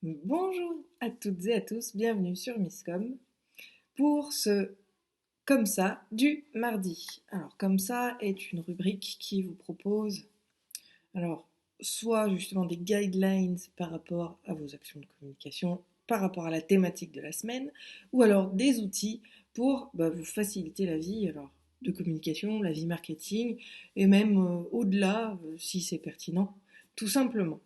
Bonjour à toutes et à tous, bienvenue sur Misscom pour ce Comme ça du mardi. Alors Comme ça est une rubrique qui vous propose alors soit justement des guidelines par rapport à vos actions de communication, par rapport à la thématique de la semaine, ou alors des outils pour vous faciliter la vie alors de communication, la vie marketing, et même au-delà si c'est pertinent, tout simplement.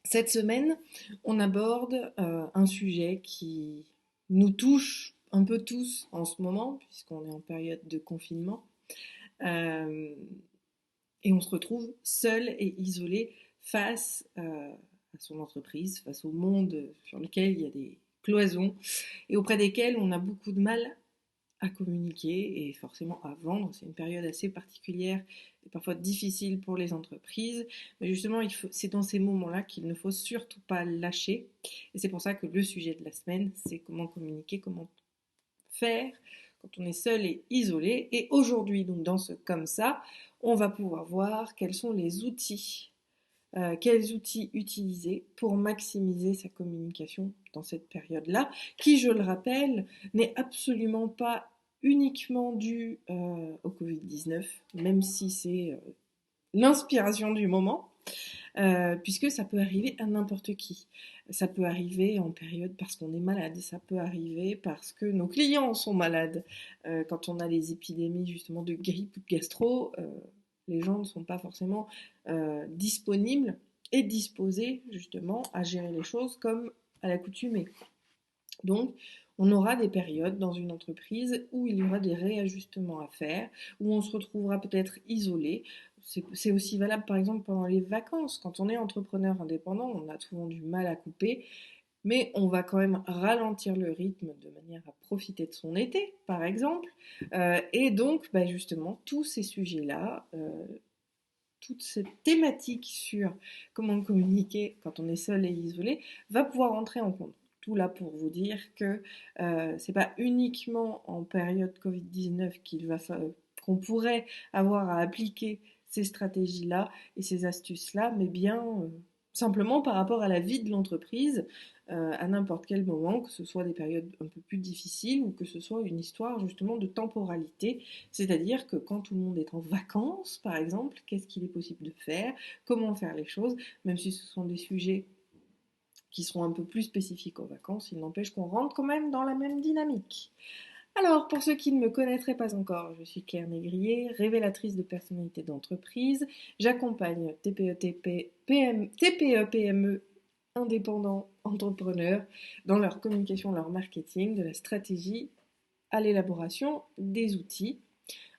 Cette semaine, on aborde un sujet qui nous touche un peu tous en ce moment, puisqu'on est en période de confinement, euh, et on se retrouve seul et isolé face à son entreprise, face au monde sur lequel il y a des cloisons, et auprès desquels on a beaucoup de mal à communiquer et forcément à vendre. C'est une période assez particulière et parfois difficile pour les entreprises. Mais justement, c'est dans ces moments-là qu'il ne faut surtout pas lâcher. Et c'est pour ça que le sujet de la semaine, c'est comment communiquer, comment faire quand on est seul et isolé. Et aujourd'hui, donc dans ce Comme ça, on va pouvoir voir quels sont les outils quels outils utiliser pour maximiser sa communication dans cette période-là, qui, je le rappelle, n'est absolument pas uniquement due au Covid-19, même si c'est l'inspiration du moment, puisque ça peut arriver à n'importe qui. Ça peut arriver en période parce qu'on est malade, ça peut arriver parce que nos clients sont malades. Quand on a les épidémies justement de grippe ou de gastro, les gens ne sont pas forcément disponibles et disposés justement à gérer les choses comme à l'accoutumée. Donc, on aura des périodes dans une entreprise où il y aura des réajustements à faire, où on se retrouvera peut-être isolé. C'est aussi valable par exemple pendant les vacances. Quand on est entrepreneur indépendant, on a souvent du mal à couper, mais on va quand même ralentir le rythme de manière à profiter de son été, par exemple. Et donc, justement, tous ces sujets-là, toute cette thématique sur comment communiquer quand on est seul et isolé va pouvoir entrer en compte. Tout là pour vous dire que c'est pas uniquement en période Covid-19 qu'on pourrait avoir à appliquer ces stratégies-là et ces astuces-là, mais bien simplement par rapport à la vie de l'entreprise à n'importe quel moment, que ce soit des périodes un peu plus difficiles ou que ce soit une histoire justement de temporalité, c'est-à-dire que quand tout le monde est en vacances, par exemple, qu'est-ce qu'il est possible de faire, comment faire les choses, même si ce sont des sujets qui seront un peu plus spécifiques aux vacances, il n'empêche qu'on rentre quand même dans la même dynamique. Alors, pour ceux qui ne me connaîtraient pas encore, je suis Claire Négrier, révélatrice de personnalité d'entreprise. J'accompagne TPE, PME, indépendants, entrepreneurs dans leur communication, leur marketing, de la stratégie à l'élaboration des outils,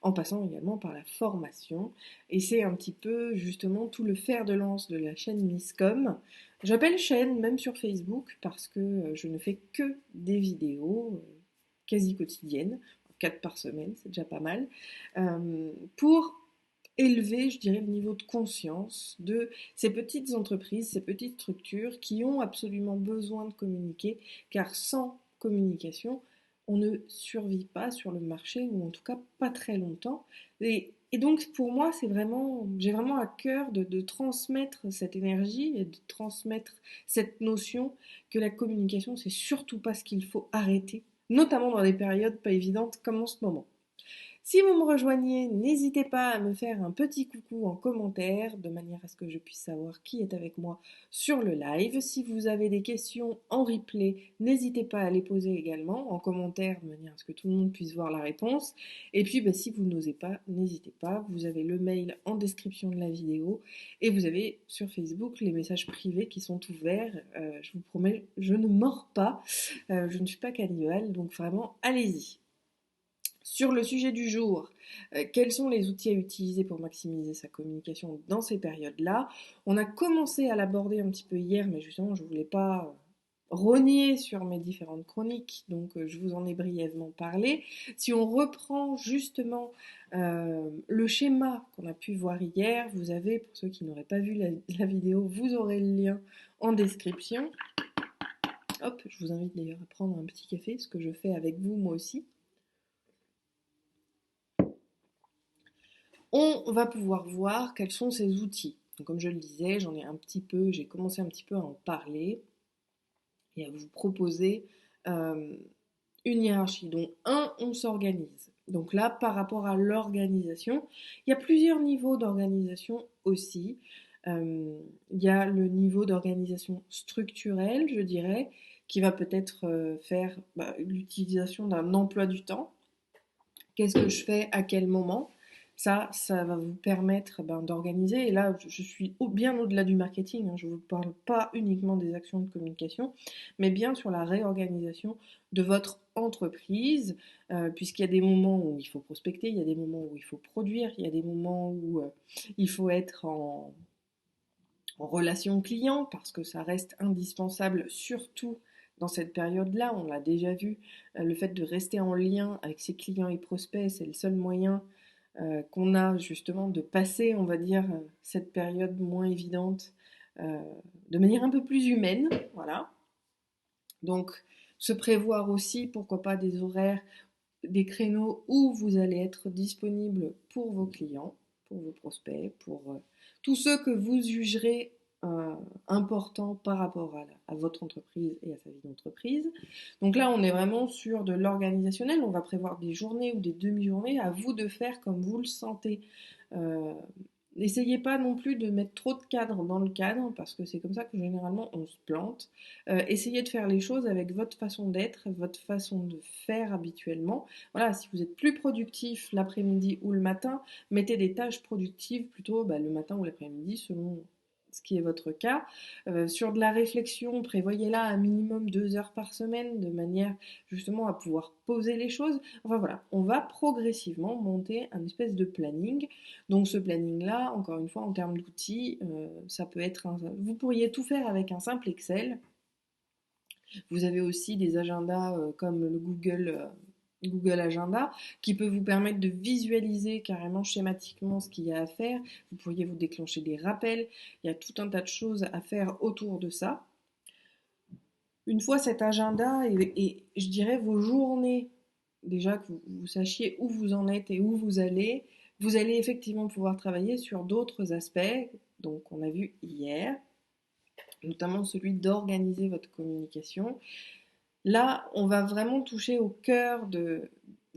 en passant également par la formation. Et c'est un petit peu justement tout le fer de lance de la chaîne Misscom. J'appelle chaîne même sur Facebook parce que je ne fais que des vidéos quasi quotidiennes, 4 par semaine, c'est déjà pas mal, pour élever, je dirais, le niveau de conscience de ces petites entreprises, ces petites structures qui ont absolument besoin de communiquer, car sans communication, on ne survit pas sur le marché, ou en tout cas pas très longtemps. Et donc pour moi, j'ai vraiment à cœur de transmettre cette énergie et de transmettre cette notion que la communication, c'est surtout pas ce qu'il faut arrêter, notamment dans des périodes pas évidentes comme en ce moment. Si vous me rejoignez, n'hésitez pas à me faire un petit coucou en commentaire, de manière à ce que je puisse savoir qui est avec moi sur le live. Si vous avez des questions en replay, n'hésitez pas à les poser également en commentaire, de manière à ce que tout le monde puisse voir la réponse. Et puis, si vous n'osez pas, n'hésitez pas, vous avez le mail en description de la vidéo, et vous avez sur Facebook les messages privés qui sont ouverts. Je vous promets, je ne mords pas, je ne suis pas cannibale, donc vraiment, allez-y. Sur le sujet du jour, quels sont les outils à utiliser pour maximiser sa communication dans ces périodes-là? On a commencé à l'aborder un petit peu hier, mais justement, je ne voulais pas rogner sur mes différentes chroniques, donc je vous en ai brièvement parlé. Si on reprend justement le schéma qu'on a pu voir hier, vous avez, pour ceux qui n'auraient pas vu la vidéo, vous aurez le lien en description. Hop, je vous invite d'ailleurs à prendre un petit café, ce que je fais avec vous moi aussi. On va pouvoir voir quels sont ces outils. Donc, comme je le disais, j'ai commencé un petit peu à en parler. et à vous proposer une hiérarchie. Donc, on s'organise. Donc là, par rapport à l'organisation, il y a plusieurs niveaux d'organisation aussi. Il y a le niveau d'organisation structurelle, je dirais, qui va peut-être faire l'utilisation d'un emploi du temps. Qu'est-ce que je fais à quel moment? Ça va vous permettre d'organiser. Et là, je suis bien au-delà du marketing, hein. Je ne vous parle pas uniquement des actions de communication, mais bien sur la réorganisation de votre entreprise, puisqu'il y a des moments où il faut prospecter, il y a des moments où il faut produire, il y a des moments où il faut être en relation client, parce que ça reste indispensable, surtout dans cette période-là. On l'a déjà vu, le fait de rester en lien avec ses clients et prospects, c'est le seul moyen qu'on a justement de passer, on va dire, cette période moins évidente euh, de manière un peu plus humaine. Voilà. Donc, se prévoir aussi, pourquoi pas, des horaires, des créneaux où vous allez être disponible pour vos clients, pour vos prospects, pour tous ceux que vous jugerez euh, importants par rapport à votre entreprise et à sa vie d'entreprise. Donc là, on est vraiment sur de l'organisationnel. On va prévoir des journées ou des demi-journées. À vous de faire comme vous le sentez. Euh, N'essayez pas non plus de mettre trop de cadre dans le cadre, parce que c'est comme ça que généralement on se plante. Essayez de faire les choses avec votre façon d'être, votre façon de faire habituellement. Voilà, si vous êtes plus productif l'après-midi ou le matin, mettez des tâches productives plutôt le matin ou l'après-midi selon ce qui est votre cas. Sur de la réflexion, prévoyez-la un minimum 2 heures par semaine de manière justement à pouvoir poser les choses. Enfin voilà, on va progressivement monter un espèce de planning. Donc ce planning-là, encore une fois, en termes d'outils, ça peut être vous pourriez tout faire avec un simple Excel. Vous avez aussi des agendas comme le Google Agenda qui peut vous permettre de visualiser carrément schématiquement ce qu'il y a à faire. Vous pourriez vous déclencher des rappels. Il y a tout un tas de choses à faire autour de ça. Une fois cet agenda et je dirais vos journées, déjà que vous sachiez où vous en êtes et où vous allez effectivement pouvoir travailler sur d'autres aspects, donc on a vu hier, notamment celui d'organiser votre communication. Là, on va vraiment toucher au cœur de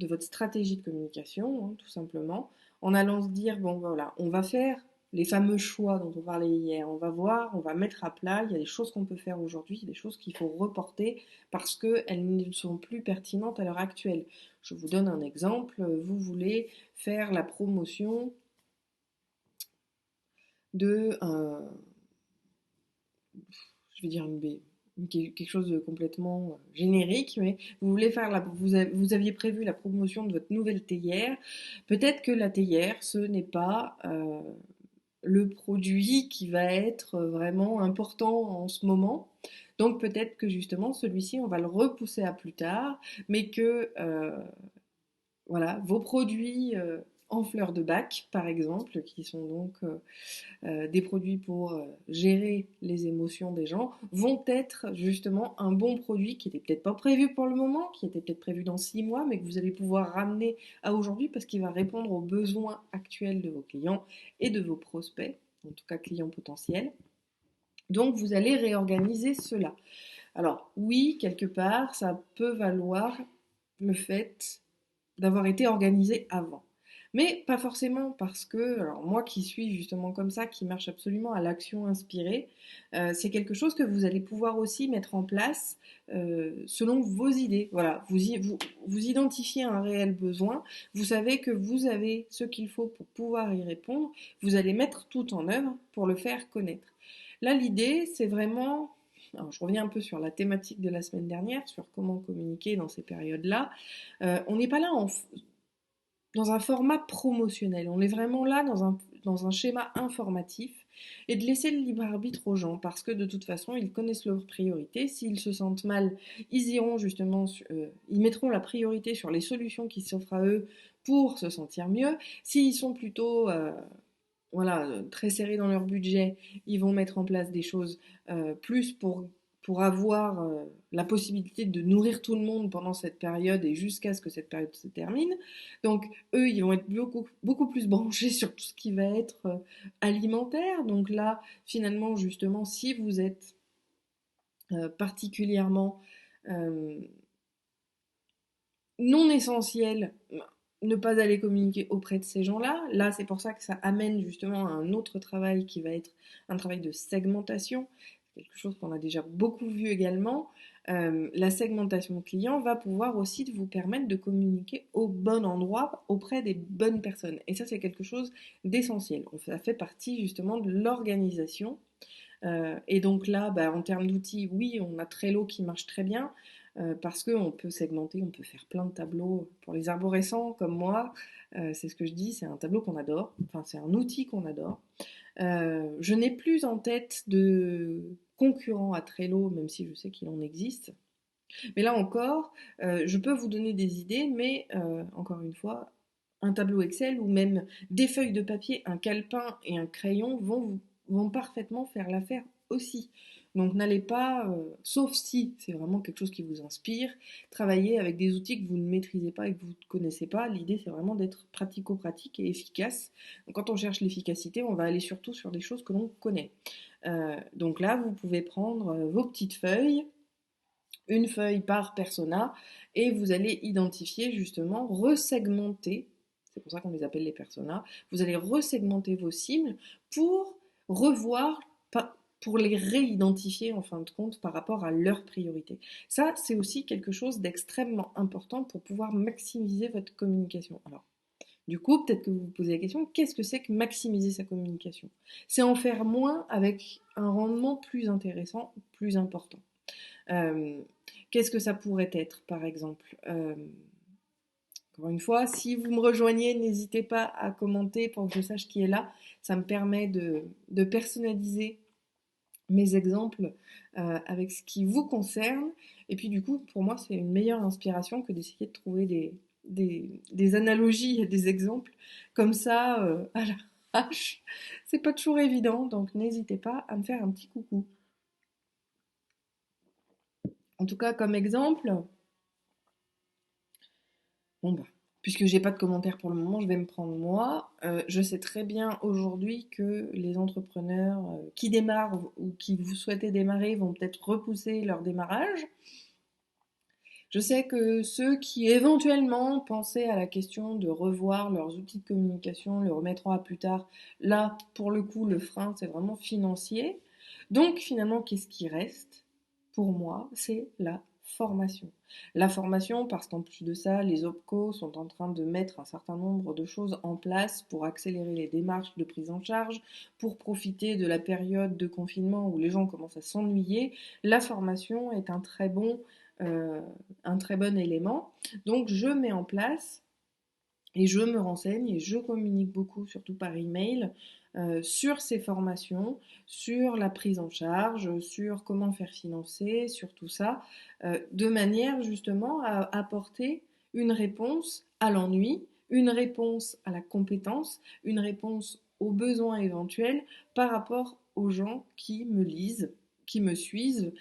votre stratégie de communication, hein, tout simplement, en allant se dire, bon voilà, on va faire les fameux choix dont on parlait hier. On va voir, on va mettre à plat, il y a des choses qu'on peut faire aujourd'hui, il y a des choses qu'il faut reporter parce qu'elles ne sont plus pertinentes à l'heure actuelle. Je vous donne un exemple, vous voulez faire la promotion de, je vais dire quelque chose de complètement générique, mais vous voulez faire vous aviez prévu la promotion de votre nouvelle théière. Peut-être que la théière, ce n'est pas le produit qui va être vraiment important en ce moment. Donc peut-être que justement celui-ci, on va le repousser à plus tard, mais que voilà, vos produits en fleurs de bac, par exemple, qui sont donc des produits pour gérer les émotions des gens, vont être justement un bon produit qui n'était peut-être pas prévu pour le moment, qui était peut-être prévu dans 6 mois, mais que vous allez pouvoir ramener à aujourd'hui parce qu'il va répondre aux besoins actuels de vos clients et de vos prospects, en tout cas clients potentiels. Donc vous allez réorganiser cela. Alors oui, quelque part, ça peut valoir le fait d'avoir été organisé avant. Mais pas forcément parce que, alors moi qui suis justement comme ça, qui marche absolument à l'action inspirée, c'est quelque chose que vous allez pouvoir aussi mettre en place selon vos idées. Voilà, vous identifiez un réel besoin, vous savez que vous avez ce qu'il faut pour pouvoir y répondre, vous allez mettre tout en œuvre pour le faire connaître. Là, l'idée, c'est vraiment, alors je reviens un peu sur la thématique de la semaine dernière, sur comment communiquer dans ces périodes-là. On n'est pas là dans un format promotionnel, on est vraiment là dans un schéma informatif et de laisser le libre arbitre aux gens parce que de toute façon ils connaissent leurs priorités. S'ils se sentent mal, ils iront justement, ils mettront la priorité sur les solutions qui s'offrent à eux pour se sentir mieux. S'ils sont plutôt voilà, très serrés dans leur budget, ils vont mettre en place des choses plus pour avoir la possibilité de nourrir tout le monde pendant cette période et jusqu'à ce que cette période se termine. Donc, eux, ils vont être beaucoup plus branchés sur tout ce qui va être alimentaire. Donc là, finalement, justement, si vous êtes particulièrement non essentiels, ne pas aller communiquer auprès de ces gens-là. Là, c'est pour ça que ça amène justement à un autre travail qui va être un travail de segmentation, quelque chose qu'on a déjà beaucoup vu également. La segmentation client va pouvoir aussi vous permettre de communiquer au bon endroit auprès des bonnes personnes. Et ça, c'est quelque chose d'essentiel. Ça fait partie justement de l'organisation. Et donc là, bah, en termes d'outils, oui, on a Trello qui marche très bien parce qu'on peut segmenter, on peut faire plein de tableaux. Pour les arborescents comme moi, c'est ce que je dis, c'est un tableau qu'on adore, enfin c'est un outil qu'on adore. Je n'ai plus en tête de concurrent à Trello, même si je sais qu'il en existe. Mais là encore, je peux vous donner des idées, mais encore une fois, un tableau Excel ou même des feuilles de papier, un calepin et un crayon vont parfaitement faire l'affaire aussi. Donc n'allez pas, sauf si c'est vraiment quelque chose qui vous inspire, travailler avec des outils que vous ne maîtrisez pas et que vous ne connaissez pas. L'idée c'est vraiment d'être pratico-pratique et efficace. Donc, quand on cherche l'efficacité, on va aller surtout sur des choses que l'on connaît. Donc là, vous pouvez prendre vos petites feuilles, une feuille par persona, et vous allez identifier justement, resegmenter, c'est pour ça qu'on les appelle les personas, vous allez resegmenter vos cibles pour revoir, pour les réidentifier en fin de compte par rapport à leurs priorités. Ça, c'est aussi quelque chose d'extrêmement important pour pouvoir maximiser votre communication. Alors, du coup, peut-être que vous vous posez la question, qu'est-ce que c'est que maximiser sa communication? C'est en faire moins avec un rendement plus intéressant, plus important. Euh, Qu'est-ce que ça pourrait être, par exemple? Encore une fois, si vous me rejoignez, n'hésitez pas à commenter pour que je sache qui est là. Ça me permet de personnaliser mes exemples avec ce qui vous concerne. Et puis du coup, pour moi, c'est une meilleure inspiration que d'essayer de trouver des analogies et des exemples comme ça à la hache. C'est pas toujours évident, donc n'hésitez pas à me faire un petit coucou. En tout cas, comme exemple, bon bah, puisque j'ai pas de commentaires pour le moment, je vais me prendre moi. Je sais très bien aujourd'hui que les entrepreneurs qui démarrent ou qui vous souhaitez démarrer vont peut-être repousser leur démarrage. Je sais que ceux qui éventuellement pensaient à la question de revoir leurs outils de communication le remettront à plus tard. Là, pour le coup, le frein, c'est vraiment financier. Donc finalement, qu'est-ce qui reste? Pour moi, c'est la formation. La formation, parce qu'en plus de ça, les OPCO sont en train de mettre un certain nombre de choses en place pour accélérer les démarches de prise en charge, pour profiter de la période de confinement où les gens commencent à s'ennuyer. La formation est euh, un très bon élément. Donc je mets en place et je me renseigne et je communique beaucoup, surtout par email, sur ces formations, sur la prise en charge, sur comment faire financer, sur tout ça, de manière justement à apporter une réponse à l'ennui, une réponse à la compétence, une réponse aux besoins éventuels par rapport aux gens qui me lisent, qui me suivent,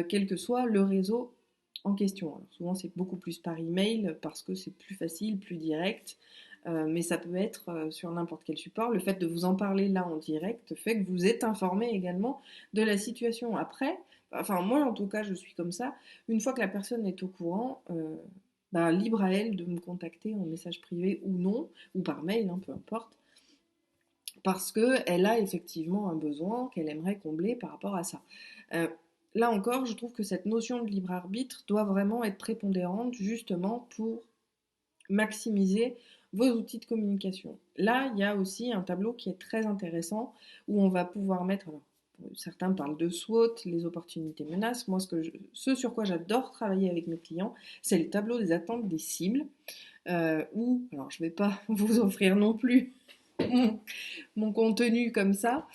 quel que soit le réseau en question. Alors souvent c'est beaucoup plus par email parce que c'est plus facile, plus direct, mais ça peut être sur n'importe quel support. Le fait de vous en parler là en direct fait que vous êtes informé également de la situation. Après, enfin moi en tout cas je suis comme ça, une fois que la personne est au courant, bah, libre à elle de me contacter en message privé ou non, ou par mail, hein, peu importe, parce qu'elle a effectivement un besoin qu'elle aimerait combler par rapport à ça. Euh, Là encore, je trouve que cette notion de libre arbitre doit vraiment être prépondérante justement pour maximiser vos outils de communication. Là, il y a aussi un tableau qui est très intéressant où on va pouvoir mettre, alors, certains parlent de SWOT, les opportunités menaces. Moi, ce sur quoi j'adore travailler avec mes clients, c'est le tableau des attentes des cibles, où, alors je ne vais pas vous offrir non plus mon contenu comme ça,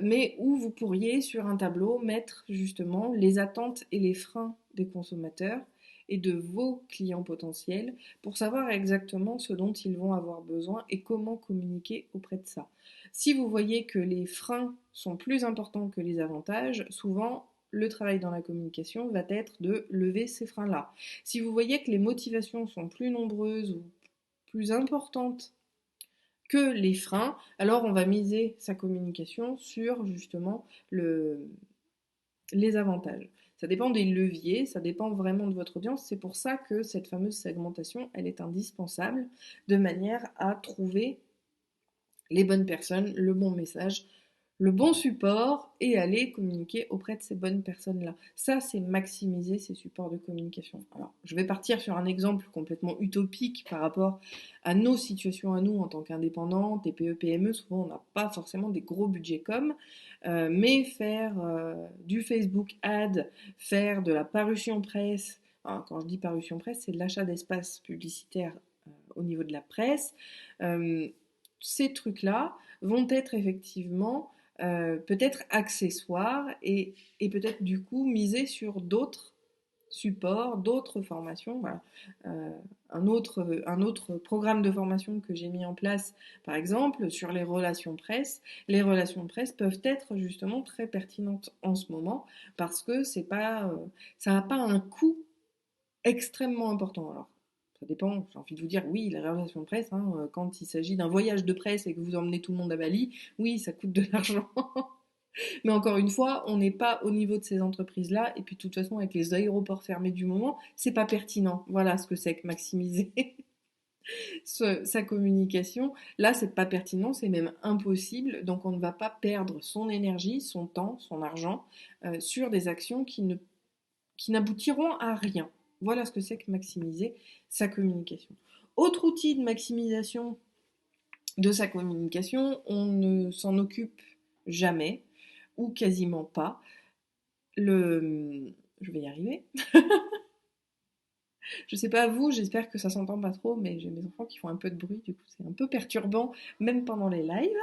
mais où vous pourriez sur un tableau mettre justement les attentes et les freins des consommateurs et de vos clients potentiels pour savoir exactement ce dont ils vont avoir besoin et comment communiquer auprès de ça. Si vous voyez que les freins sont plus importants que les avantages, souvent le travail dans la communication va être de lever ces freins-là. Si vous voyez que les motivations sont plus nombreuses ou plus importantes que les freins, alors on va miser sa communication sur justement les avantages. Ça dépend des leviers, ça dépend vraiment de votre audience. C'est pour ça que cette fameuse segmentation, elle est indispensable de manière à trouver les bonnes personnes, le bon message, le bon support et aller communiquer auprès de ces bonnes personnes-là. Ça, c'est maximiser ces supports de communication. Alors, je vais partir sur un exemple complètement utopique par rapport à nos situations à nous en tant qu'indépendants, TPE, PME. Souvent, on n'a pas forcément des gros budgets com, mais faire du Facebook Ad, faire de la parution presse. Alors, quand je dis parution presse, c'est de l'achat d'espace publicitaire au niveau de la presse. Euh, Ces trucs-là vont être effectivement peut-être accessoires et peut-être du coup miser sur d'autres supports, d'autres formations. Voilà. Un autre programme de formation que j'ai mis en place, par exemple, sur les relations presse. Les relations presse peuvent être justement très pertinentes en ce moment parce que c'est pas, ça n'a pas un coût extrêmement important. Alors, ça dépend, j'ai envie de vous dire, oui, les relations de presse, hein, quand il s'agit d'un voyage de presse et que vous emmenez tout le monde à Bali, oui, ça coûte de l'argent. Mais encore une fois, on n'est pas au niveau de ces entreprises-là. Et puis, de toute façon, avec les aéroports fermés du moment, c'est pas pertinent. Voilà ce que c'est que maximiser sa communication. Là, c'est pas pertinent, c'est même impossible. Donc, on ne va pas perdre son énergie, son temps, son argent sur des actions qui n'aboutiront à rien. Voilà ce que c'est que maximiser sa communication. Autre outil de maximisation de sa communication, on ne s'en occupe jamais ou quasiment pas. Je vais y arriver. Je sais pas vous, j'espère que ça s'entend pas trop, mais j'ai mes enfants qui font un peu de bruit, du coup c'est un peu perturbant, même pendant les lives.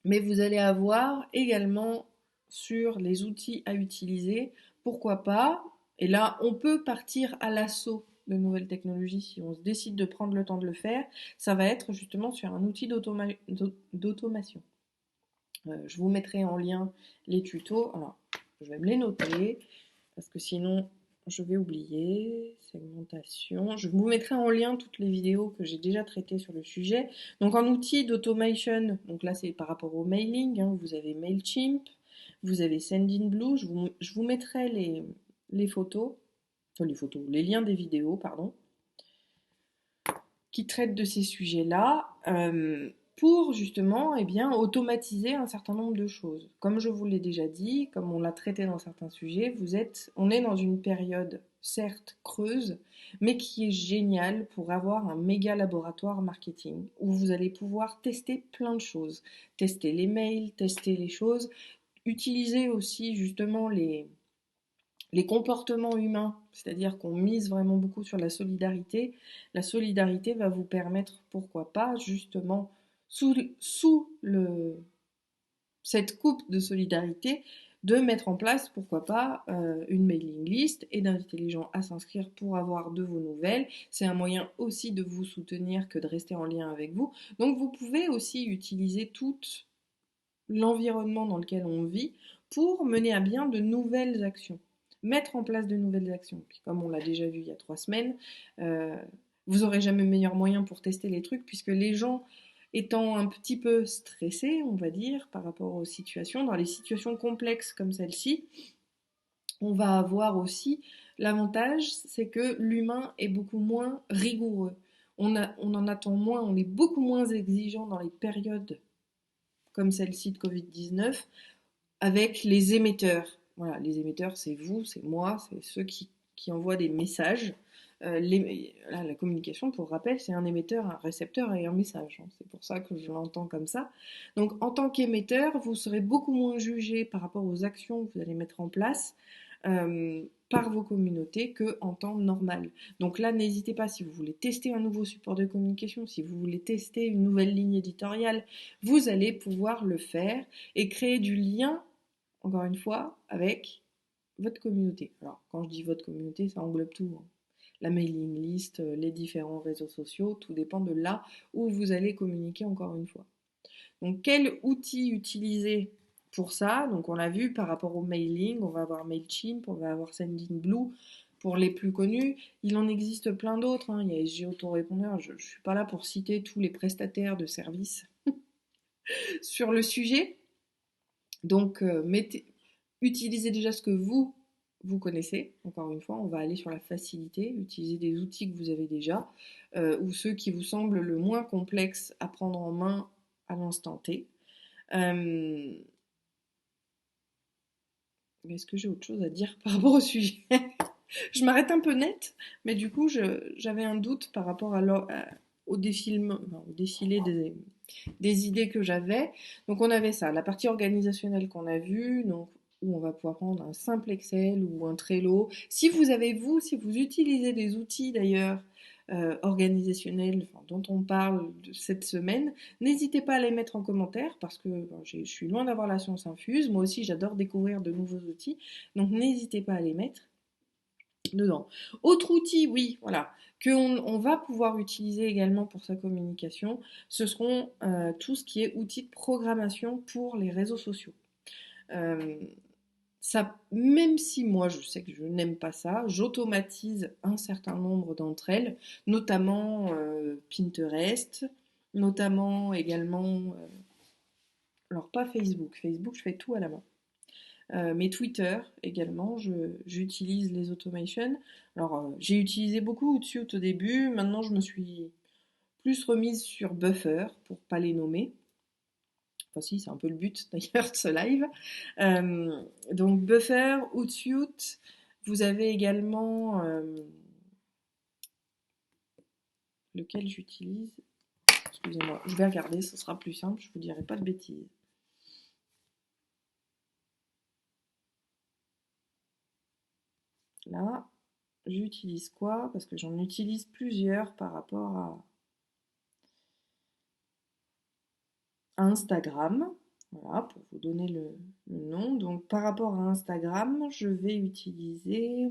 Mais vous allez avoir également sur les outils à utiliser, pourquoi pas, et là on peut partir à l'assaut de nouvelles technologies si on se décide de prendre le temps de le faire, ça va être justement sur un outil d'automation. Je vous mettrai en lien les tutos, alors je vais me les noter, parce que sinon je vais oublier, segmentation. Je vous mettrai en lien toutes les vidéos que j'ai déjà traitées sur le sujet. Donc en outil d'automation, donc là c'est par rapport au mailing, hein, vous avez Mailchimp, vous avez Sendinblue, je vous mettrai les photos, enfin les liens des vidéos, pardon, qui traitent de ces sujets-là. Pour justement automatiser un certain nombre de choses. Comme je vous l'ai déjà dit, comme on l'a traité dans certains sujets, on est dans une période certes creuse, mais qui est géniale pour avoir un méga laboratoire marketing où vous allez pouvoir tester plein de choses, tester les mails, tester les choses, utiliser aussi justement les comportements humains, c'est-à-dire qu'on mise vraiment beaucoup sur la solidarité. La solidarité va vous permettre, pourquoi pas, justement, sous cette coupe de solidarité, de mettre en place, pourquoi pas, une mailing list et d'inviter les gens à s'inscrire pour avoir de vos nouvelles. C'est un moyen aussi de vous soutenir que de rester en lien avec vous. Donc vous pouvez aussi utiliser tout l'environnement dans lequel on vit pour mener à bien de nouvelles actions, mettre en place de nouvelles actions. Puis comme on l'a déjà vu il y a 3 semaines, euh, vous aurez jamais meilleur moyen pour tester les trucs puisque les gens étant un petit peu stressés, on va dire, par rapport aux situations, dans les situations complexes comme celle-ci, on va avoir aussi l'avantage, c'est que l'humain est beaucoup moins rigoureux. On en attend moins, on est beaucoup moins exigeant dans les périodes comme celle-ci de Covid-19 avec les émetteurs. Voilà, les émetteurs, c'est vous, c'est moi, c'est ceux qui envoient des messages. La communication, pour rappel, c'est un émetteur, un récepteur et un message. C'est pour ça que je l'entends comme ça. Donc, en tant qu'émetteur, vous serez beaucoup moins jugé par rapport aux actions que vous allez mettre en place par vos communautés qu'en temps normal. Donc là, n'hésitez pas, si vous voulez tester un nouveau support de communication, si vous voulez tester une nouvelle ligne éditoriale, vous allez pouvoir le faire et créer du lien, encore une fois, avec votre communauté. Alors, quand je dis votre communauté, ça englobe tout, hein. La mailing list, les différents réseaux sociaux, tout dépend de là où vous allez communiquer encore une fois. Donc, quel outil utiliser pour ça? Donc, on l'a vu par rapport au mailing, on va avoir Mailchimp, on va avoir Sendinblue pour les plus connus. Il en existe plein d'autres, hein. Il y a SG Autorépondeur. Je ne suis pas là pour citer tous les prestataires de services sur le sujet. Donc, utilisez déjà ce que vous connaissez. Encore une fois, on va aller sur la facilité, utiliser des outils que vous avez déjà, ou ceux qui vous semblent le moins complexes à prendre en main à l'instant T. Euh, Est-ce que j'ai autre chose à dire par rapport au sujet? Je m'arrête un peu net, mais du coup, j'avais un doute par rapport au au défilé des idées que j'avais. Donc, on avait ça, la partie organisationnelle qu'on a vue, donc, où on va pouvoir prendre un simple Excel ou un Trello. Si vous utilisez des outils d'ailleurs organisationnels dont on parle cette semaine, n'hésitez pas à les mettre en commentaire parce que je suis loin d'avoir la science infuse. Moi aussi, j'adore découvrir de nouveaux outils. Donc, n'hésitez pas à les mettre dedans. Autre outil, oui, voilà, on va pouvoir utiliser également pour sa communication, ce seront tout ce qui est outils de programmation pour les réseaux sociaux. Euh, Ça, même si moi je sais que je n'aime pas ça, j'automatise un certain nombre d'entre elles, notamment Pinterest, notamment également, alors pas Facebook, Facebook je fais tout à la main. Mais Twitter également, j'utilise les automations. Alors, j'ai utilisé beaucoup Hootsuite au début, maintenant je me suis plus remise sur Buffer, pour pas les nommer. Enfin si, c'est un peu le but d'ailleurs de ce live. Donc Buffer, Hootsuite, vous avez également lequel j'utilise. Excusez-moi, je vais regarder, ce sera plus simple, je vous dirai pas de bêtises. Là, j'utilise quoi? Parce que j'en utilise plusieurs par rapport à Instagram. Voilà, pour vous donner le nom. Donc par rapport à Instagram, je vais utiliser...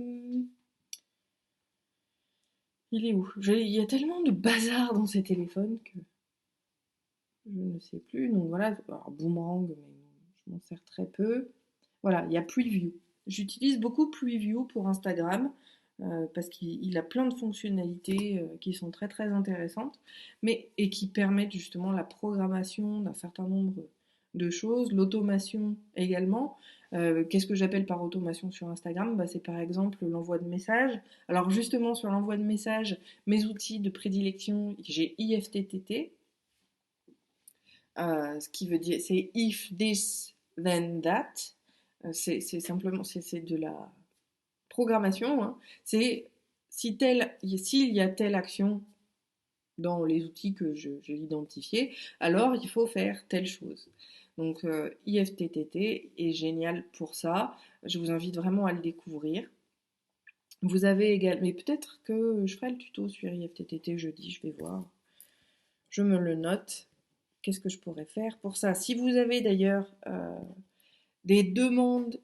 Il est où? Il y a tellement de bazar dans ces téléphones que je ne sais plus. Donc voilà, alors, Boomerang, mais je m'en sers très peu. Voilà, il y a Preview. J'utilise beaucoup Preview pour Instagram parce qu'il a plein de fonctionnalités qui sont très très intéressantes, mais et qui permettent justement la programmation d'un certain nombre de choses, l'automation également. Qu'est-ce que j'appelle par automation sur Instagram? Bah, c'est par exemple l'envoi de messages. Alors justement sur l'envoi de messages, mes outils de prédilection, j'ai IFTTT, ce qui veut dire c'est if this then that. C'est simplement c'est de la programmation. Hein. C'est s'il y a telle action dans les outils que j'ai identifiés, alors il faut faire telle chose. Donc IFTTT est génial pour ça. Je vous invite vraiment à le découvrir. Vous avez également, mais peut-être que je ferai le tuto sur IFTTT jeudi, je vais voir. Je me le note. Qu'est-ce que je pourrais faire pour ça? Si vous avez d'ailleurs des demandes,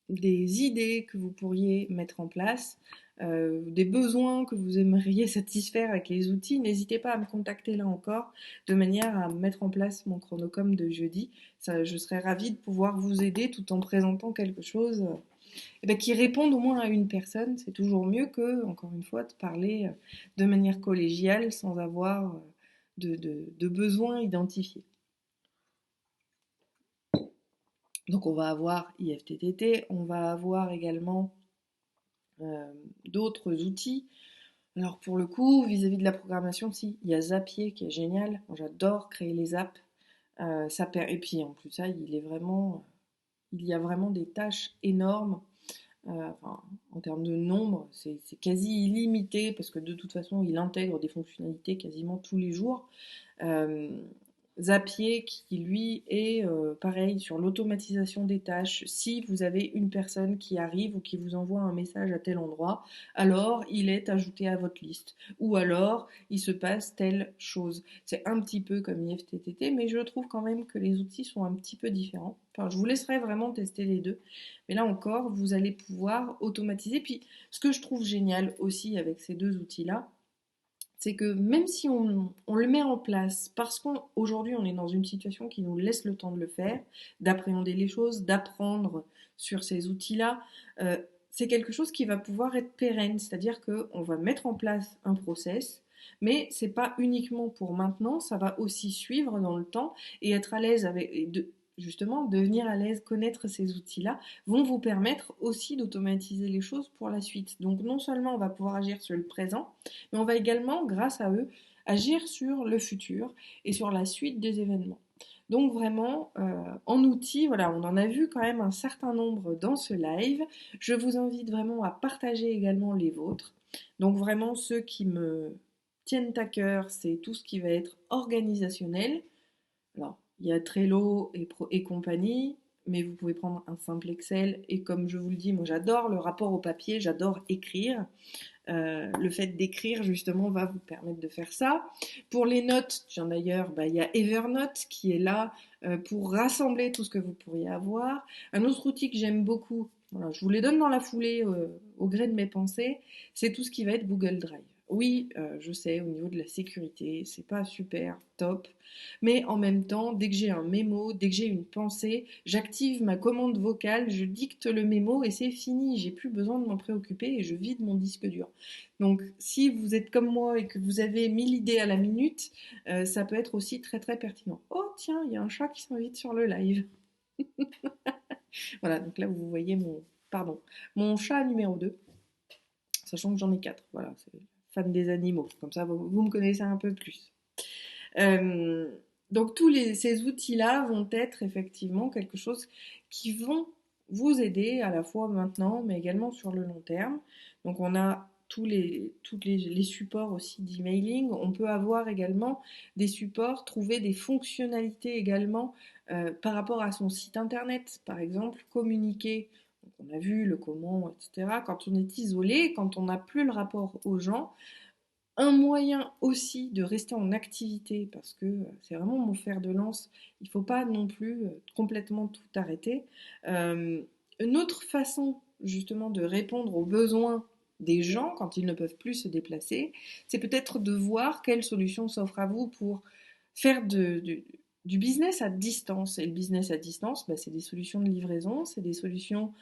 des idées que vous pourriez mettre en place, des besoins que vous aimeriez satisfaire avec les outils, n'hésitez pas à me contacter là encore, de manière à mettre en place mon chronocom de jeudi. Ça, je serais ravie de pouvoir vous aider tout en présentant quelque chose qui réponde au moins à une personne. C'est toujours mieux que, encore une fois, de parler de manière collégiale sans avoir de besoins identifiés. Donc on va avoir IFTTT, on va avoir également d'autres outils. Alors pour le coup, vis-à-vis de la programmation, si, il y a Zapier qui est génial. Moi, j'adore créer les apps. Et puis en plus ça, il y a vraiment des tâches énormes. Enfin, en termes de nombre, c'est quasi illimité parce que de toute façon, il intègre des fonctionnalités quasiment tous les jours. Euh, Zapier qui lui est pareil sur l'automatisation des tâches. Si vous avez une personne qui arrive ou qui vous envoie un message à tel endroit, alors il est ajouté à votre liste. Ou alors il se passe telle chose. C'est un petit peu comme IFTTT, mais je trouve quand même que les outils sont un petit peu différents. Enfin, je vous laisserai vraiment tester les deux. Mais là encore, vous allez pouvoir automatiser. Puis ce que je trouve génial aussi avec ces deux outils-là, c'est que même si on le met en place, parce qu'aujourd'hui on est dans une situation qui nous laisse le temps de le faire, d'appréhender les choses, d'apprendre sur ces outils-là, euh, c'est quelque chose qui va pouvoir être pérenne, c'est-à-dire qu'on va mettre en place un process, mais c'est pas uniquement pour maintenant, ça va aussi suivre dans le temps et être à l'aise avec, justement, devenir à l'aise, connaître ces outils-là, vont vous permettre aussi d'automatiser les choses pour la suite. Donc non seulement on va pouvoir agir sur le présent, mais on va également, grâce à eux, agir sur le futur et sur la suite des événements. Donc vraiment, en outils, voilà, on en a vu quand même un certain nombre dans ce live. Je vous invite vraiment à partager également les vôtres. Donc vraiment, ceux qui me tiennent à cœur, c'est tout ce qui va être organisationnel. Alors, il y a Trello et compagnie, mais vous pouvez prendre un simple Excel. Et comme je vous le dis, moi j'adore le rapport au papier, j'adore écrire. Le fait d'écrire justement va vous permettre de faire ça. Pour les notes, tiens d'ailleurs, il y a Evernote qui est là pour rassembler tout ce que vous pourriez avoir. Un autre outil que j'aime beaucoup, voilà, je vous les donne dans la foulée au gré de mes pensées, c'est tout ce qui va être Google Drive. Oui, je sais, au niveau de la sécurité, c'est pas super top, mais en même temps, dès que j'ai un mémo, dès que j'ai une pensée, j'active ma commande vocale, je dicte le mémo et c'est fini, j'ai plus besoin de m'en préoccuper et je vide mon disque dur. Donc, si vous êtes comme moi et que vous avez 1000 idées à la minute, ça peut être aussi très très pertinent. Oh tiens, il y a un chat qui s'invite sur le live. Voilà, donc là vous voyez mon chat numéro 2, sachant que j'en ai 4. Voilà, c'est fan des animaux. Comme ça, vous me connaissez un peu plus. Euh, donc ces outils-là vont être effectivement quelque chose qui vont vous aider à la fois maintenant, mais également sur le long terme. Donc on a les supports aussi d'emailing. On peut avoir également des supports, trouver des fonctionnalités également par rapport à son site internet. Par exemple, communiquer. Donc on a vu le comment, etc. Quand on est isolé, quand on n'a plus le rapport aux gens, un moyen aussi de rester en activité, parce que c'est vraiment mon fer de lance, il ne faut pas non plus complètement tout arrêter. Euh, une autre façon justement de répondre aux besoins des gens quand ils ne peuvent plus se déplacer, c'est peut-être de voir quelles solutions s'offrent à vous pour faire du business à distance. Et le business à distance, c'est des solutions de livraison, c'est des solutions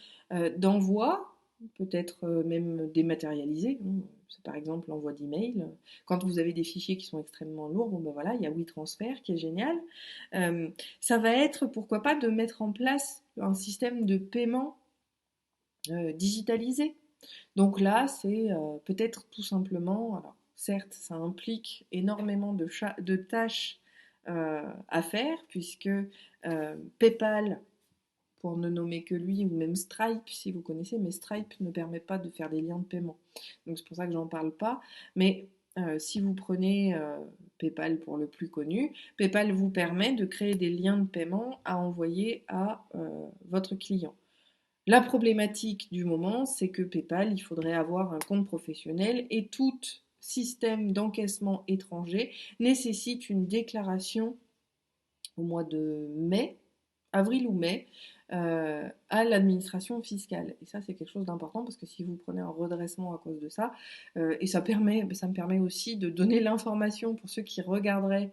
d'envoi, peut-être même dématérialisées. C'est par exemple l'envoi d'email. Quand vous avez des fichiers qui sont extrêmement lourds, voilà, il y a WeTransfer qui est génial. Ça va être, pourquoi pas, de mettre en place un système de paiement digitalisé. Donc là, c'est peut-être tout simplement, alors certes, ça implique énormément de tâches à faire, puisque PayPal, pour ne nommer que lui, ou même Stripe, si vous connaissez, mais Stripe ne permet pas de faire des liens de paiement. Donc c'est pour ça que j'en parle pas. Mais si vous prenez PayPal pour le plus connu, PayPal vous permet de créer des liens de paiement à envoyer à votre client. La problématique du moment, c'est que PayPal, il faudrait avoir un compte professionnel et tout système d'encaissement étranger nécessite une déclaration au mois de mai, avril ou mai, à l'administration fiscale. Et ça, c'est quelque chose d'important parce que si vous prenez un redressement à cause de ça, et ça me permet aussi de donner l'information pour ceux qui regarderaient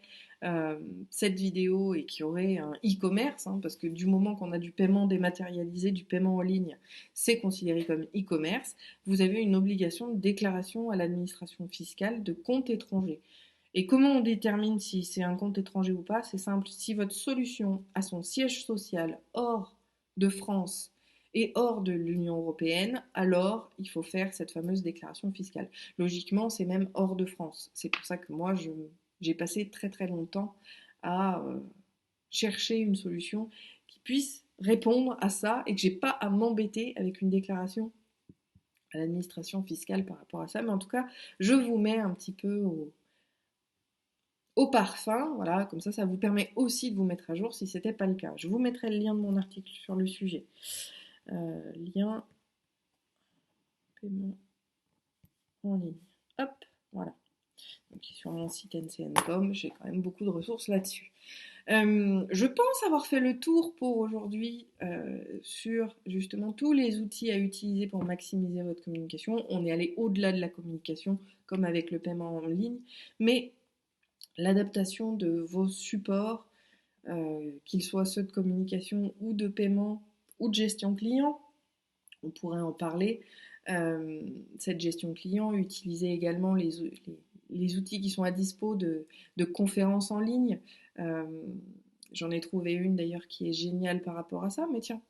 cette vidéo et qui auraient un e-commerce, hein, parce que du moment qu'on a du paiement dématérialisé, du paiement en ligne, c'est considéré comme e-commerce, vous avez une obligation de déclaration à l'administration fiscale de compte étranger. Et comment on détermine si c'est un compte étranger ou pas? C'est simple. Si votre solution a son siège social hors de France et hors de l'Union européenne, alors il faut faire cette fameuse déclaration fiscale. Logiquement, c'est même hors de France. C'est pour ça que moi, j'ai passé très très longtemps à chercher une solution qui puisse répondre à ça et que j'ai pas à m'embêter avec une déclaration à l'administration fiscale par rapport à ça. Mais en tout cas, je vous mets un petit peu au parfum, voilà, comme ça vous permet aussi de vous mettre à jour si ce n'était pas le cas. Je vous mettrai le lien de mon article sur le sujet. Lien paiement en ligne. Hop, voilà. Donc sur mon site ncn.com, j'ai quand même beaucoup de ressources là-dessus. Je pense avoir fait le tour pour aujourd'hui sur justement tous les outils à utiliser pour maximiser votre communication. On est allé au-delà de la communication, comme avec le paiement en ligne, mais l'adaptation de vos supports, qu'ils soient ceux de communication ou de paiement ou de gestion client, on pourrait en parler. Cette gestion client, utiliser également les outils qui sont à dispo de conférences en ligne. J'en ai trouvé une d'ailleurs qui est géniale par rapport à ça, mais tiens,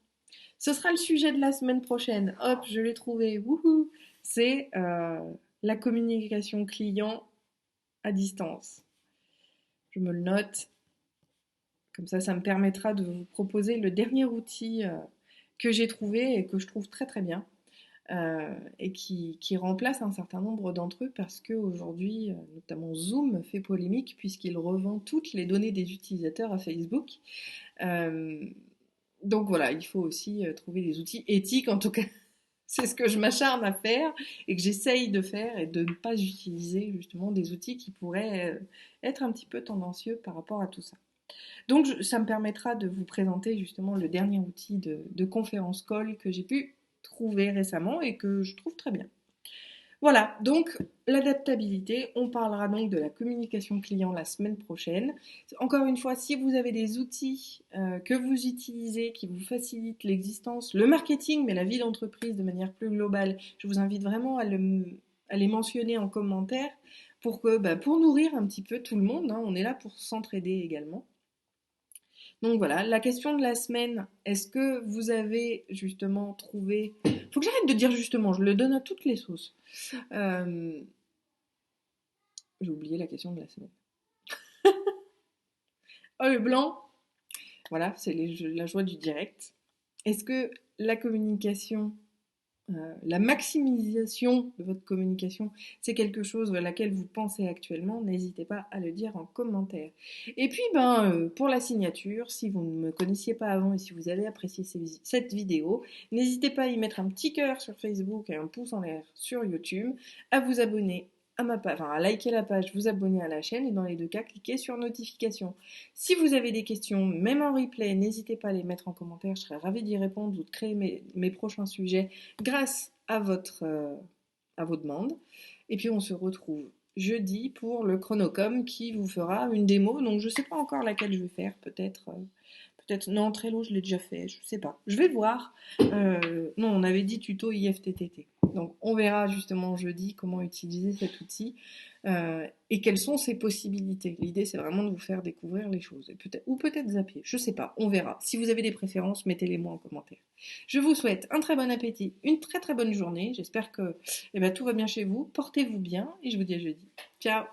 ce sera le sujet de la semaine prochaine. Hop, je l'ai trouvé. Wouhou! C'est la communication client à distance. Je me le note. Comme ça me permettra de vous proposer le dernier outil que j'ai trouvé et que je trouve très très bien. Et qui remplace un certain nombre d'entre eux parce qu'aujourd'hui, notamment Zoom fait polémique puisqu'il revend toutes les données des utilisateurs à Facebook. Euh, donc voilà, il faut aussi trouver des outils éthiques, en tout cas, c'est ce que je m'acharne à faire et que j'essaye de faire et de ne pas utiliser justement des outils qui pourraient être un petit peu tendancieux par rapport à tout ça. Donc ça me permettra de vous présenter justement le dernier outil de conférence call que j'ai pu trouver récemment et que je trouve très bien. Voilà, donc l'adaptabilité, on parlera donc de la communication client la semaine prochaine. Encore une fois, si vous avez des outils que vous utilisez qui vous facilitent l'existence, le marketing, mais la vie d'entreprise de manière plus globale, je vous invite vraiment à les mentionner en commentaire pour nourrir un petit peu tout le monde, hein. On est là pour s'entraider également. Donc voilà, la question de la semaine, est-ce que vous avez justement trouvé... Faut que j'arrête de dire justement, je le donne à toutes les sauces. J'ai oublié la question de la semaine. Oh le blanc, voilà, c'est la joie du direct. Est-ce que la communication, la maximisation de votre communication, c'est quelque chose à laquelle vous pensez actuellement? N'hésitez pas à le dire en commentaire. Et puis, pour la signature, si vous ne me connaissiez pas avant et si vous avez apprécié cette vidéo, n'hésitez pas à y mettre un petit cœur sur Facebook et un pouce en l'air sur YouTube, à vous abonner à ma page, enfin à liker la page, vous abonner à la chaîne et dans les deux cas, cliquez sur notification. Si vous avez des questions, même en replay, n'hésitez pas à les mettre en commentaire, je serais ravie d'y répondre ou de créer mes prochains sujets grâce à vos demandes. Et puis on se retrouve jeudi pour le Chronocom qui vous fera une démo. Donc je sais pas encore laquelle je vais faire, peut-être non, Trello je l'ai déjà fait, je sais pas. Je vais voir. Non, on avait dit tuto IFTTT. Donc on verra justement jeudi comment utiliser cet outil et quelles sont ses possibilités. L'idée c'est vraiment de vous faire découvrir les choses ou peut-être zapper, je sais pas, on verra. Si vous avez des préférences, mettez-les moi en commentaire. Je vous souhaite un très bon appétit, une très très bonne journée. J'espère que tout va bien chez vous. Portez-vous bien et je vous dis à jeudi. Ciao.